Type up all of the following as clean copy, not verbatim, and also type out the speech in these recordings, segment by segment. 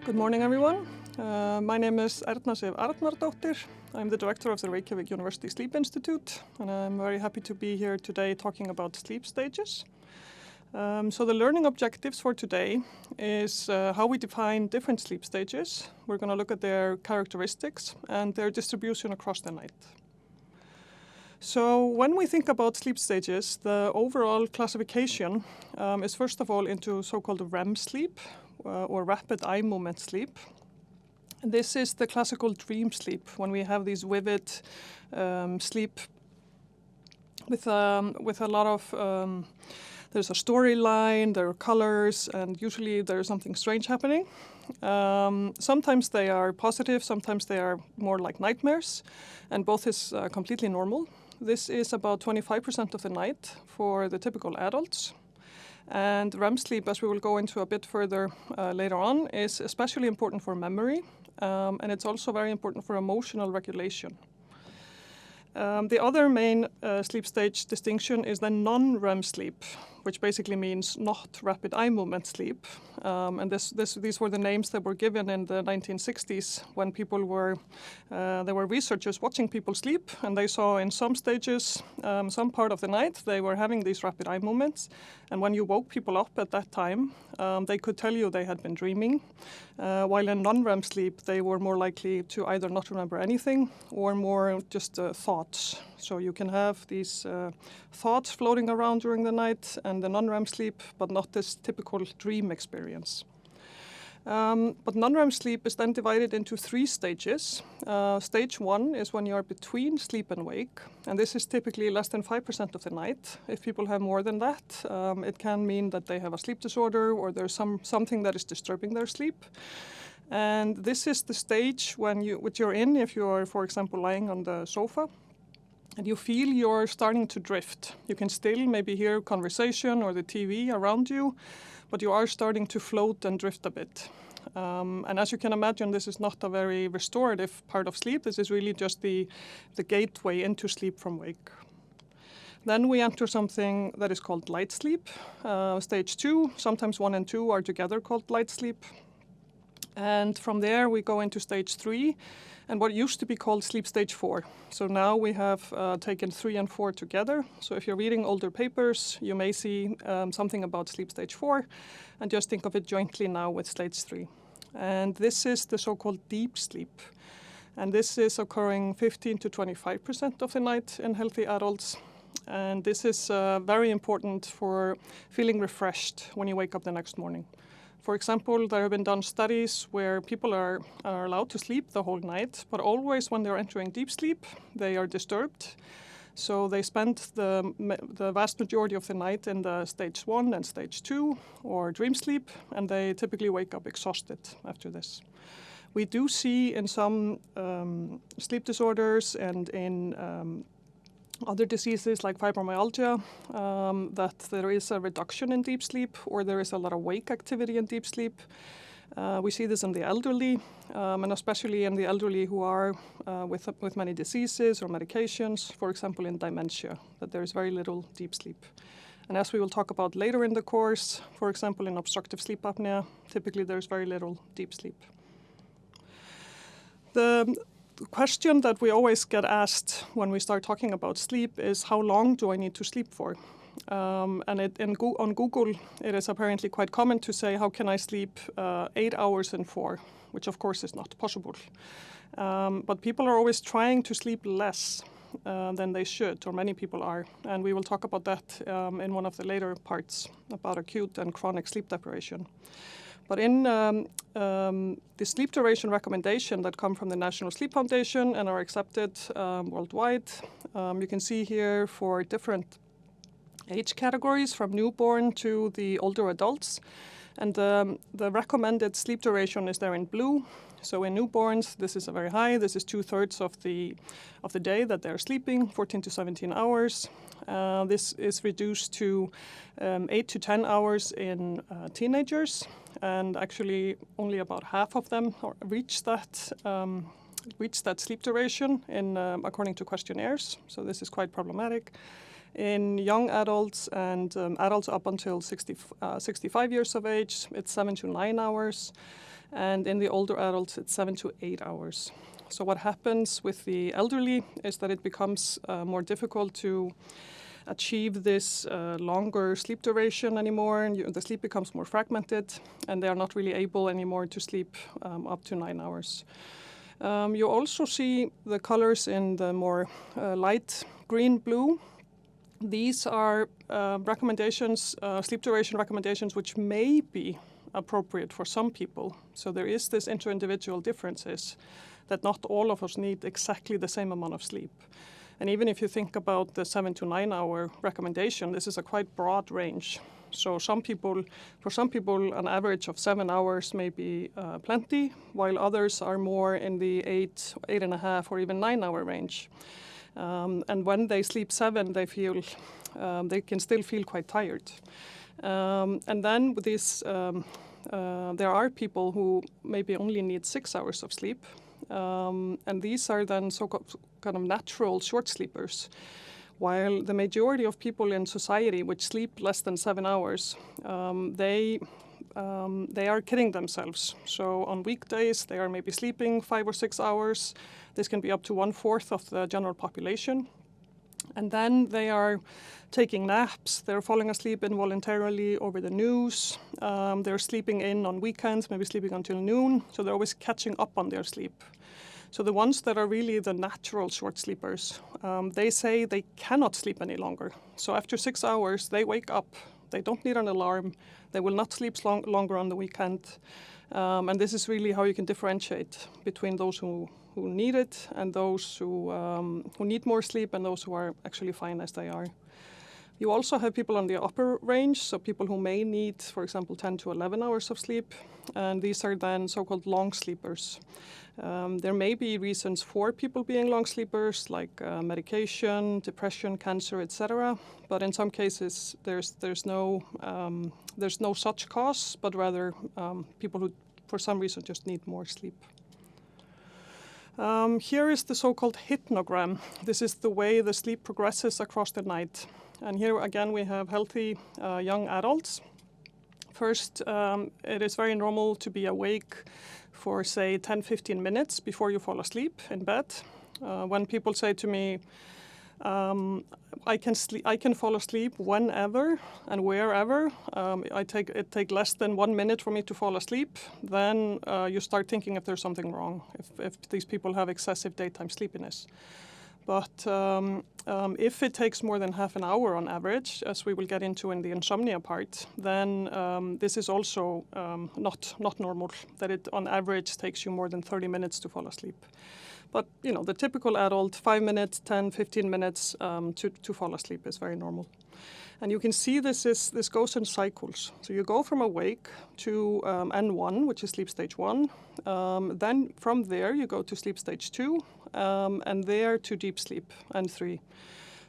Good morning, everyone. My name is Erna Sif Arnardóttir. I'm the director of the Reykjavík University Sleep Institute, and I'm very happy to be here today talking about sleep stages. So the learning objectives for today is how we define different sleep stages. We're going to look at their characteristics and their distribution across the night. So when we think about sleep stages, the overall classification is first of all into so-called REM sleep, or rapid eye movement sleep. And this is the classical dream sleep, when we have these vivid sleep with a lot of, there's a storyline, there are colors, and usually there's something strange happening. Sometimes they are positive, sometimes they are more like nightmares, and both is completely normal. This is about 25% of the night for the typical adults. And REM sleep, as we will go into a bit further later on, is especially important for memory, and it's also very important for emotional regulation. The other main sleep stage distinction is the non-REM sleep, which basically means not rapid eye movement sleep. And these were the names that were given in the 1960s when people were, there were researchers watching people sleep, and they saw in some stages, some part of the night, they were having these rapid eye movements. And when you woke people up at that time, they could tell you they had been dreaming. While in non-REM sleep, they were more likely to either not remember anything or more just thoughts. So you can have these thoughts floating around during the night and the non-REM sleep, but not this typical dream experience. But non-REM sleep is then divided into three stages. Stage 1 is when you are between sleep and wake, and this is typically less than 5% of the night. If people have more than that, it can mean that they have a sleep disorder or there's something that is disturbing their sleep. And this is the stage which you're in if you're, for example, lying on the sofa and you feel you're starting to drift. You can still maybe hear conversation or the TV around you, but you are starting to float and drift a bit. And as you can imagine, this is not a very restorative part of sleep. This is really just the gateway into sleep from wake. Then we enter something that is called light sleep. Stage 2, sometimes 1 and 2 are together called light sleep. And from there we go into stage 3 and what used to be called sleep stage 4. So now we have taken 3 and 4 together. So if you're reading older papers, you may see something about sleep stage 4 and just think of it jointly now with stage 3. And this is the so-called deep sleep. And this is occurring 15 to 25% of the night in healthy adults. And this is very important for feeling refreshed when you wake up the next morning. For example, there have been done studies where people are allowed to sleep the whole night, but always when they're entering deep sleep, they are disturbed. So they spend the vast majority of the night in the stage 1 and stage 2 or dream sleep, and they typically wake up exhausted after this. We do see in some sleep disorders and in other diseases like fibromyalgia, that there is a reduction in deep sleep or there is a lot of wake activity in deep sleep. We see this in the elderly, and especially in the elderly who are with many diseases or medications, for example in dementia, that there is very little deep sleep. And as we will talk about later in the course, for example in obstructive sleep apnea, typically there's very little deep sleep. The question that we always get asked when we start talking about sleep is how long do I need to sleep for? And on Google, it is apparently quite common to say, how can I sleep 8 hours and 4, which of course is not possible. But people are always trying to sleep less than they should, or many people are. And we will talk about that in one of the later parts about acute and chronic sleep deprivation. But in the sleep duration recommendation that come from the National Sleep Foundation and are accepted worldwide, you can see here for different age categories from newborn to the older adults. And the recommended sleep duration is there in blue. So in newborns, this is a very high. This is 2/3 of the day that they're sleeping, 14 to 17 hours. This is reduced to 8 to 10 hours in teenagers. And actually only about half of them reach that sleep duration according to questionnaires. So this is quite problematic. In young adults and adults up until 65 years of age, it's 7 to 9 hours. And in the older adults, it's 7 to 8 hours. So what happens with the elderly is that it becomes more difficult to achieve this longer sleep duration anymore, and the sleep becomes more fragmented, and they are not really able anymore to sleep up to 9 hours. You also see the colors in the more light green blue. These are recommendations, sleep duration recommendations, which may be appropriate for some people. So there is this inter-individual differences that not all of us need exactly the same amount of sleep. And even if you think about the 7 to 9 hour recommendation, this is a quite broad range. So for some people, an average of 7 hours may be plenty, while others are more in the 8.5, or even 9 hour range. And when they sleep 7, they can still feel quite tired. And then with this, there are people who maybe only need 6 hours of sleep. And these are then kind of natural short sleepers, while the majority of people in society which sleep less than 7 hours, they are kidding themselves. So on weekdays, they are maybe sleeping 5 or 6 hours. This can be up to 1/4 of the general population. And then they are taking naps, they're falling asleep involuntarily over the news, they're sleeping in on weekends, maybe sleeping until noon, so they're always catching up on their sleep. So the ones that are really the natural short sleepers, they say they cannot sleep any longer. So after 6 hours, they wake up, they don't need an alarm, they will not sleep longer on the weekend. And this is really how you can differentiate between those who need it and those who need more sleep and those who are actually fine as they are. You also have people on the upper range, so people who may need, for example, 10 to 11 hours of sleep, and these are then so-called long sleepers. There may be reasons for people being long sleepers, like medication, depression, cancer, etc. But in some cases, there's no such cause, but rather people who, for some reason, just need more sleep. Here is the so-called hypnogram. This is the way the sleep progresses across the night. And here again we have healthy young adults. First, it is very normal to be awake for, say, 10-15 minutes before you fall asleep in bed. When people say to me, I can fall asleep whenever and wherever, it takes less than 1 minute for me to fall asleep, then you start thinking if there's something wrong, if these people have excessive daytime sleepiness. But if it takes more than half an hour on average, as we will get into in the insomnia part, then this is also not normal, that it on average takes you more than 30 minutes to fall asleep. But the typical adult, 5 minutes, 10, 15 minutes to fall asleep is very normal. And you can see this goes in cycles. So you go from awake to N1, which is sleep stage 1. Then from there you go to sleep stage 2, and there to deep sleep, N3.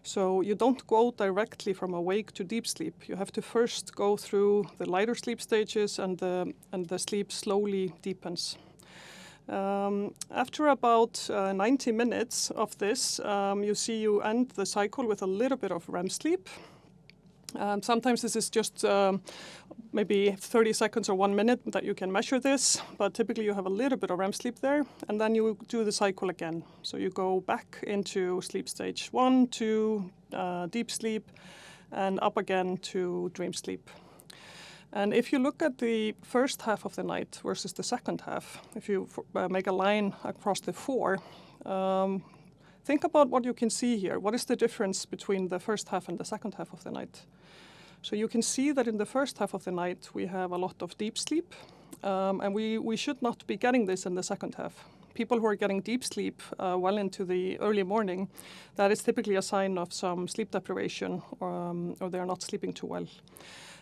So you don't go directly from awake to deep sleep. You have to first go through the lighter sleep stages, and the sleep slowly deepens. After about 90 minutes of this, you end the cycle with a little bit of REM sleep. Sometimes this is just maybe 30 seconds or 1 minute that you can measure this, but typically you have a little bit of REM sleep there, and then you do the cycle again. So you go back into sleep stage 1 to deep sleep, and up again to dream sleep. And if you look at the first half of the night versus the second half, if you make a line across the 4, think about what you can see here. What is the difference between the first half and the second half of the night? So you can see that in the first half of the night we have a lot of deep sleep, and we should not be getting this in the second half. People who are getting deep sleep well into the early morning, that is typically a sign of some sleep deprivation, or they are not sleeping too well.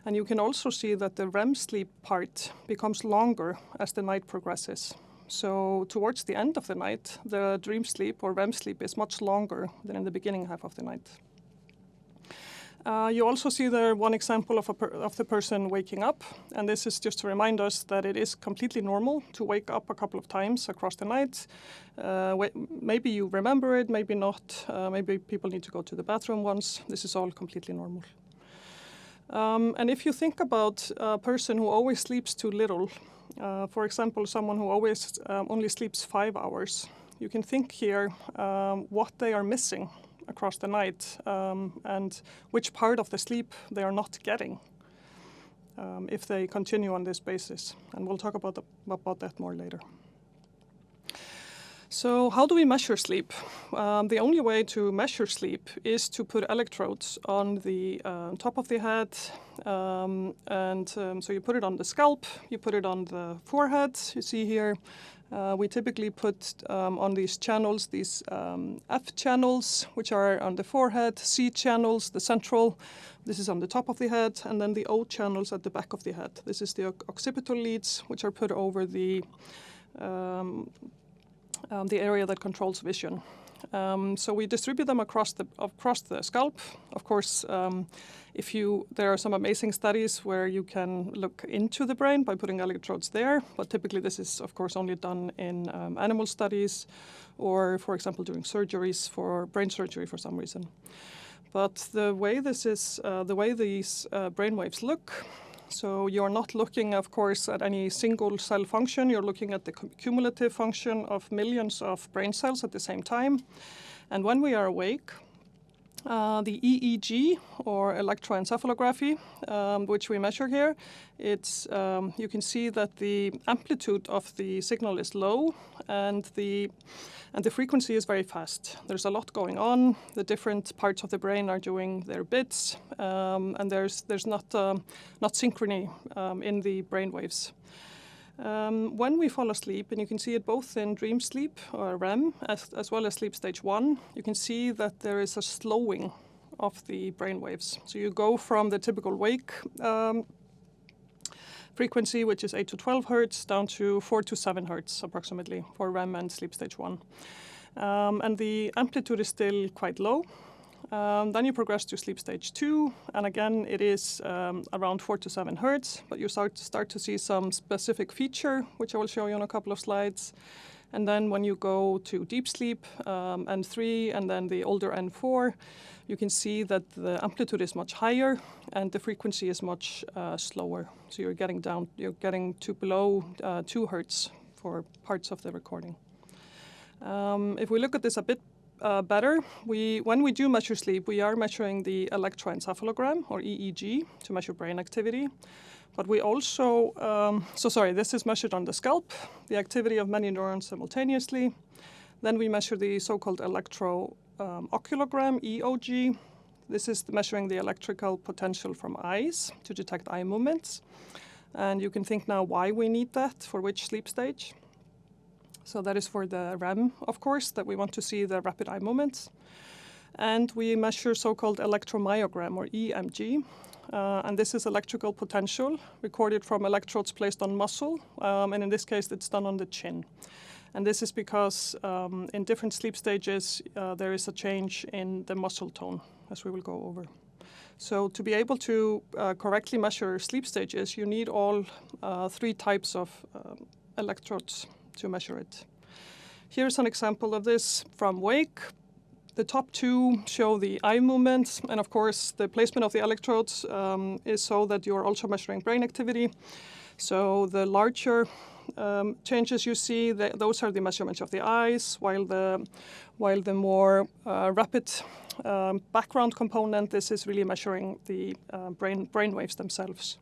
And you can also see that the REM sleep part becomes longer as the night progresses. So towards the end of the night, the dream sleep or REM sleep is much longer than in the beginning half of the night. You also see there one example of the person waking up, and this is just to remind us that it is completely normal to wake up a couple of times across the night. Maybe you remember it, maybe not. Maybe people need to go to the bathroom once. This is all completely normal. And if you think about a person who always sleeps too little, For example, someone who always only sleeps 5 hours, you can think here what they are missing across the night and which part of the sleep they are not getting if they continue on this basis. And we'll talk about that more later. So how do we measure sleep? The only way to measure sleep is to put electrodes on the top of the head. So you put it on the scalp, you put it on the forehead. You see here, we typically put on these channels, these F channels, which are on the forehead, C channels, the central, this is on the top of the head, and then the O channels at the back of the head. This is the occipital leads, which are put over the area that controls vision. So we distribute them across the scalp. Of course, there are some amazing studies where you can look into the brain by putting electrodes there, but typically this is, of course, only done in animal studies or, for example, doing surgeries for brain surgery for some reason. But the way these brainwaves look, so you're not looking, of course, at any single cell function. You're looking at the cumulative function of millions of brain cells at the same time. And when we are awake, the EEG, or electroencephalography, which we measure here, you can see that the amplitude of the signal is low and the frequency is very fast. There's a lot going on. The different parts of the brain are doing their bits, and there's not synchrony in the brain waves. When we fall asleep, and you can see it both in dream sleep, or REM, as well as sleep stage 1, you can see that there is a slowing of the brain waves. So you go from the typical wake frequency, which is 8 to 12 hertz, down to 4 to 7 hertz approximately for REM and sleep stage 1. And the amplitude is still quite low. Then you progress to sleep stage 2, and again it is around 4 to 7 hertz, but you start to see some specific feature, which I will show you on a couple of slides. And then when you go to deep sleep, N3, and then the older N4, you can see that the amplitude is much higher and the frequency is much slower. So you're getting to below 2 hertz for parts of the recording. If we look at this a bit better, when we do measure sleep, we are measuring the electroencephalogram, or EEG, to measure brain activity. But we also, this is measured on the scalp, the activity of many neurons simultaneously. Then we measure the so-called electrooculogram, EOG. This is measuring the electrical potential from eyes to detect eye movements. And you can think now why we need that, for which sleep stage. So that is for the REM, of course, that we want to see the rapid eye movements. And we measure so-called electromyogram, or EMG. And this is electrical potential recorded from electrodes placed on muscle. And in this case, it's done on the chin. And this is because in different sleep stages, there is a change in the muscle tone, as we will go over. So to be able to correctly measure sleep stages, you need all 3 types of electrodes to measure it. Here's an example of this from wake. The top 2 show the eye movements, and of course the placement of the electrodes is so that you're also measuring brain activity. So the larger changes you see, those are the measurements of the eyes, while the more rapid background component, this is really measuring the brain waves themselves.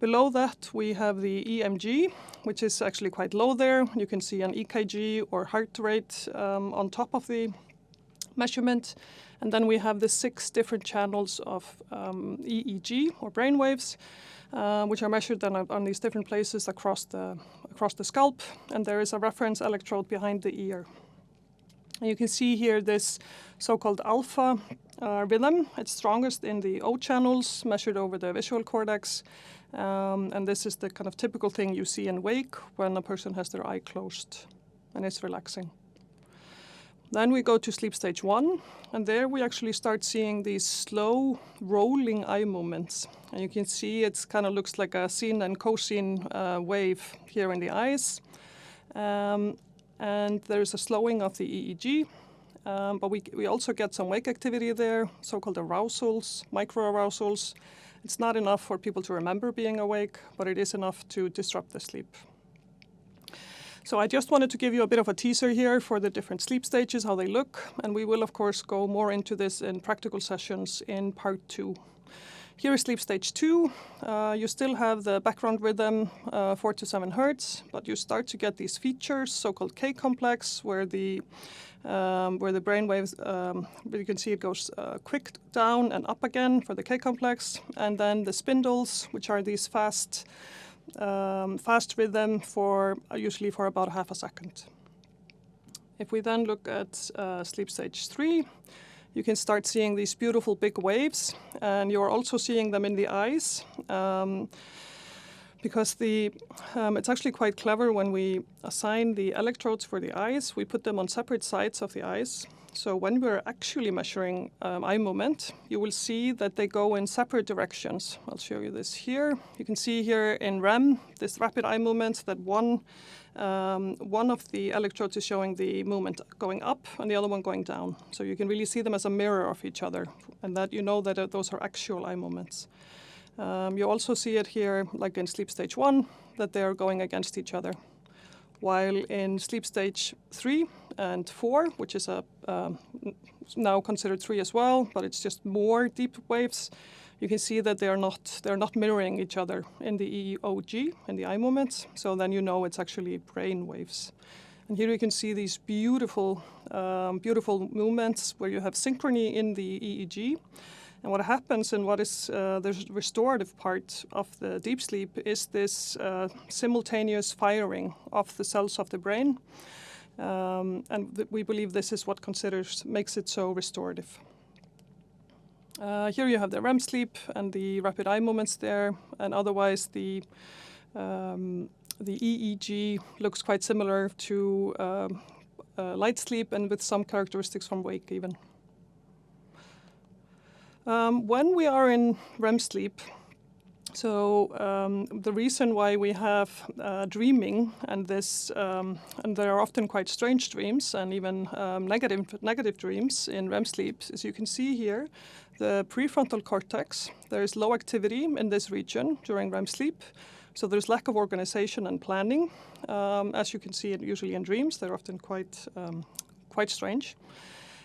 Below that, we have the EMG, which is actually quite low there. You can see an EKG or heart rate on top of the measurement. And then we have the 6 different channels of EEG, or brain waves, which are measured then on these different places across the scalp. And there is a reference electrode behind the ear. And you can see here this so-called alpha rhythm. It's strongest in the O channels, measured over the visual cortex. And this is the kind of typical thing you see in wake when a person has their eye closed and is relaxing. Then we go to sleep stage 1, and there we actually start seeing these slow rolling eye movements. And you can see it kind of looks like a sine and cosine wave here in the eyes. And there's a slowing of the EEG, but we also get some wake activity there, so-called arousals, microarousals. It's not enough for people to remember being awake, but it is enough to disrupt the sleep. So I just wanted to give you a bit of a teaser here for the different sleep stages, how they look, and we will of course go more into this in practical sessions in part 2. Here is sleep stage 2. You still have the background rhythm, 4 to 7 hertz, but you start to get these features, so-called K-complex, where the brain waves, you can see it goes quick down and up again for the K-complex, and then the spindles, which are these fast rhythm for usually for about half a second. If we then look at sleep stage 3, you can start seeing these beautiful big waves, and you're also seeing them in the eyes, because it's actually quite clever when we assign the electrodes for the eyes. We put them on separate sides of the eyes. So when we're actually measuring eye movement, you will see that they go in separate directions. I'll show you this here. You can see here in REM, this rapid eye movement, that one of the electrodes is showing the movement going up and the other one going down. So you can really see them as a mirror of each other, and that you know that those are actual eye movements. You also see it here, like in sleep stage 1, that they are going against each other. While in sleep stage 3 and 4, which is now considered 3 as well, but it's just more deep waves, you can see that they're not mirroring each other in the EEG, in the eye movements. So then you know it's actually brain waves. And here you can see these beautiful movements where you have synchrony in the EEG. And what happens and what is the restorative part of the deep sleep is this simultaneous firing of the cells of the brain. And we believe this is what makes it so restorative. Here you have the REM sleep and the rapid eye movements there, and otherwise the EEG looks quite similar to light sleep, and with some characteristics from wake even. When we are in REM sleep, so the reason why we have dreaming and there are often quite strange dreams and even negative dreams in REM sleep, as you can see here, the prefrontal cortex, there is low activity in this region during REM sleep. So there's lack of organization and planning. As you can see, usually in dreams, they're often quite strange.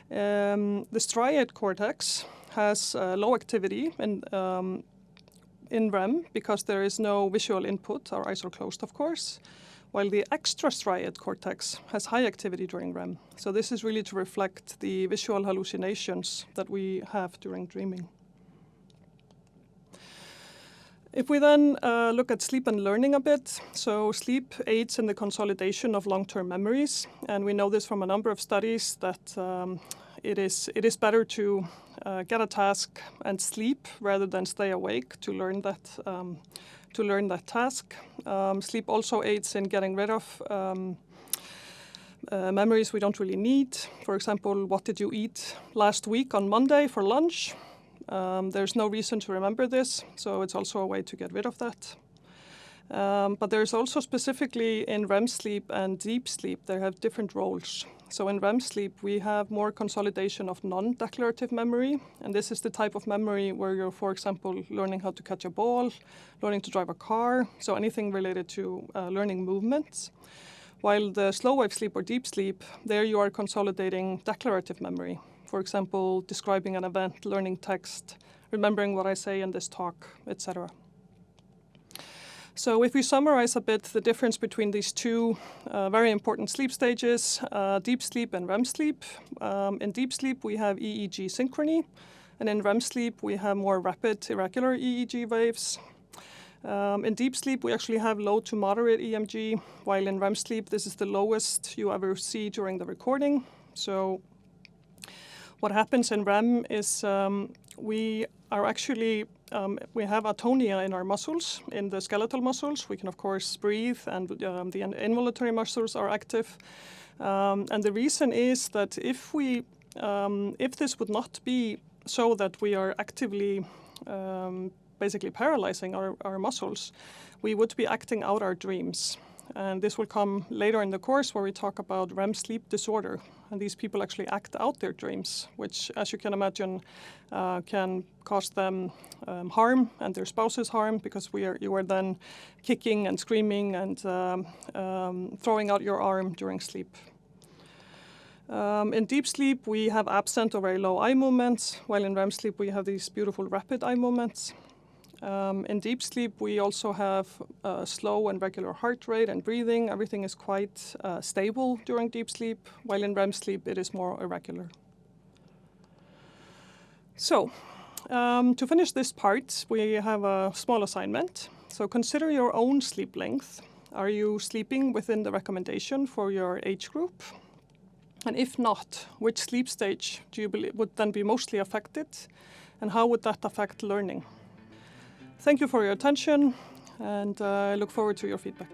The striate cortex has low activity in REM because there is no visual input. Our eyes are closed, of course, while the extrastriate cortex has high activity during REM. So this is really to reflect the visual hallucinations that we have during dreaming. If we then look at sleep and learning a bit, so sleep aids in the consolidation of long-term memories, and we know this from a number of studies that it is better to get a task and sleep rather than stay awake to learn that task. Sleep also aids in getting rid of memories we don't really need. For example, what did you eat last week on Monday for lunch? There's no reason to remember this, so it's also a way to get rid of that. But there's also specifically in REM sleep and deep sleep, they have different roles. So in REM sleep, we have more consolidation of non-declarative memory, and this is the type of memory where you're, for example, learning how to catch a ball, learning to drive a car, so anything related to learning movements. While the slow wave sleep or deep sleep, there you are consolidating declarative memory. For example, describing an event, learning text, remembering what I say in this talk, etc. So if we summarize a bit the difference between these two very important sleep stages, deep sleep and REM sleep. In deep sleep, we have EEG synchrony, and in REM sleep, we have more rapid, irregular EEG waves. In deep sleep, we actually have low to moderate EMG, while in REM sleep, this is the lowest you ever see during the recording. So what happens in REM is we have atonia in our muscles, in the skeletal muscles. We can, of course, breathe, and the involuntary muscles are active. And the reason is that if this would not be so that we are actively basically paralyzing our muscles, we would be acting out our dreams. And this will come later in the course where we talk about REM sleep disorder. And these people actually act out their dreams, which, as you can imagine, can cause them harm and their spouses harm, because you are then kicking and screaming and throwing out your arm during sleep. In deep sleep, we have absent or very low eye movements, while in REM sleep, we have these beautiful rapid eye movements. In deep sleep, we also have slow and regular heart rate and breathing. Everything is quite stable during deep sleep, while in REM sleep, it is more irregular. So, to finish this part, we have a small assignment. So consider your own sleep length. Are you sleeping within the recommendation for your age group? And if not, which sleep stage do you believe would then be mostly affected? And how would that affect learning? Thank you for your attention, and I look forward to your feedback.